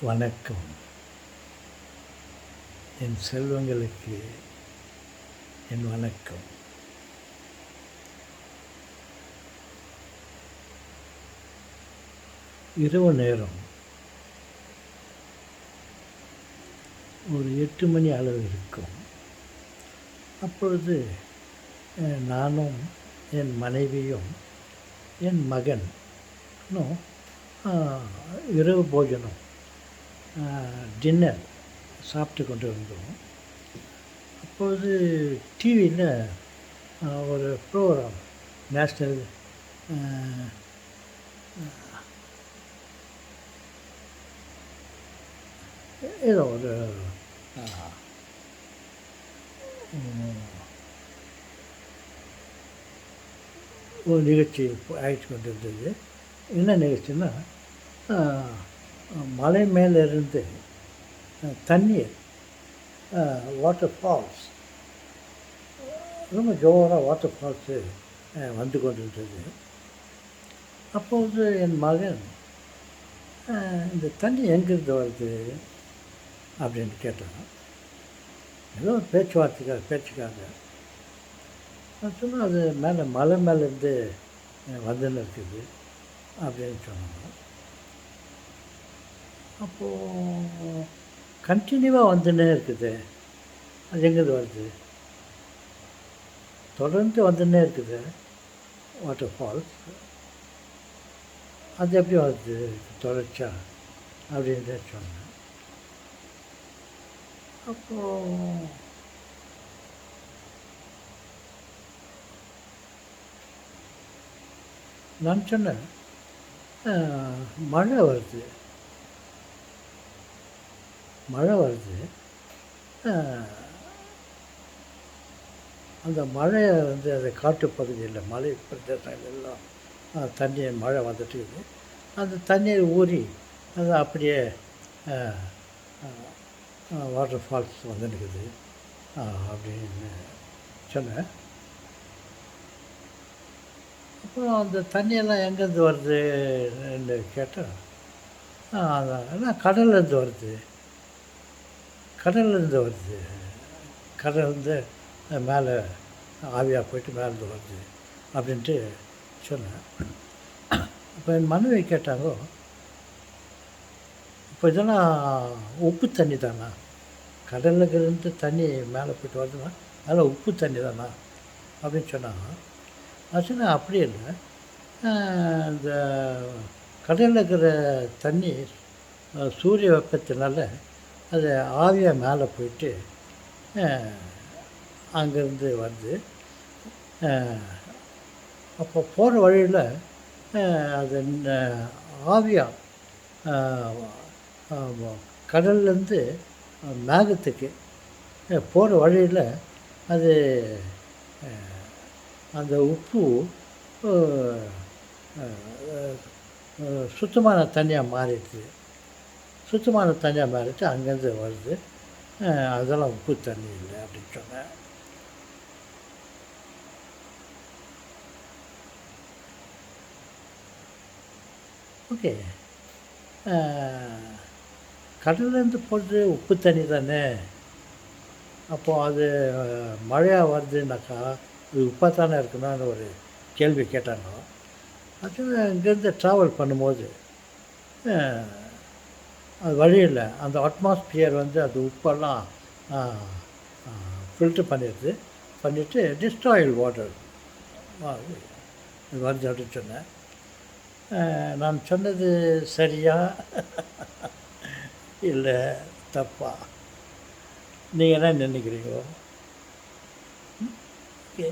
வணக்கம். என் செல்வங்களுக்கு என் வணக்கம். இரவு நேரம் ஒரு 8 மணி அளவு இருக்கும். அப்பொழுது நானும் என் மனைவியும் என் மகனும் இரவு போஜனம் டின்னர் சாப்பிட்டு கொண்டு இருந்தோம். அப்பொழுது டிவியில் ஒரு ப்ரோக்ராம் நேஷ்னல் ஏதோ ஒரு நிகழ்ச்சி ஆகிட்டு கொண்டு இருந்தது. என்ன நிகழ்ச்சின்னா, மலை மேலிருந்து தண்ணீர் வாட்டர் ஃபால்ஸ், ரொம்ப ஜோராக வாட்டர் ஃபால்ஸு வந்து கொண்டிருந்தது. அப்போது என் மகன் இந்த தண்ணி எங்கேருந்து வருது அப்படின்னு கேட்டான். ஏதோ பேச்சுக்காக நான் சொன்னால் அது மலை மேலேருந்து வந்துன்னு இருக்குது அப்படின்னு சொன்னாங்க. அப்போது கண்டினியூவாக வந்துன்னே இருக்குது, அது எங்கேருந்து வருது, தொடர்ந்து வந்துன்னே இருக்குது வாட்டர் ஃபால்ஸ், அது எப்படி வருது தொடர்ச்சா அப்படின்ட்டு சொன்னேன். அப்போது நான் சொன்னேன், மழை வருது அந்த மழையை வந்து அது காட்டுப்பகுதியில் மலை பிரதேசங்கள் எல்லாம் மழை வந்துட்டு இருக்குது. அந்த தண்ணீர் ஊறி அது அப்படியே வாட்டர் ஃபால்ஸ் வந்துருக்குது அப்படின்னு சொன்னேன். அப்புறம் அந்த தண்ணியெல்லாம் எங்கேருந்து வருதுன்னு கேட்டால், அதான் கடல்லேருந்து வருது, கடல்லேருந்து மேலே ஆவியாக போயிட்டு மேலேருந்து வருது அப்படின்ட்டு சொன்னேன். இப்போ என் மனைவி கேட்டாங்க, இப்போ இதெல்லாம் உப்பு தண்ணி தானா, கடலுக்கு தண்ணி மேலே போய்ட்டு வருதுன்னா அதெல்லாம் உப்பு தண்ணி தானா அப்படின்னு சொன்னாங்க. அது சொன்னால் அப்படி இல்லை, இந்த கடலில் இருக்கிற தண்ணீர் சூரிய வெப்பத்தினால அது ஆவியாக மேலே போயிட்டு அங்கேருந்து வருது. அப்போ போகிற வழியில் அது ஆவியாக கடல்லேருந்து மேகத்துக்கு போகிற வழியில் அது அந்த உப்பு சுத்தமான தண்ணியாக மாறிடுது, அங்கேருந்து வருது, அதெல்லாம் உப்பு தண்ணி இல்லை அப்படின்னு சொன்னேன். ஓகே, கடல்லேருந்து போகிறது உப்பு தண்ணி தானே, அப்போது அது மழையாக வருதுன்னாக்கா அது உப்பாக தானே இருக்கணும்னு ஒரு கேள்வி கேட்டாங்க. அது இங்கேருந்து ட்ராவல் பண்ணும்போது அது வழியில் அந்த அட்மாஸ்பியர் வந்து அது உப்பெல்லாம் ஃபில்ட்ரு பண்ணிவிட்டு டிஸ்டாயில் வாட்டர் வருது அப்படின்னு சொன்னேன். நான் சொன்னது சரியா இல்லை தப்பா, நீங்கள் என்ன நினைக்கிறீங்க? ஓகே.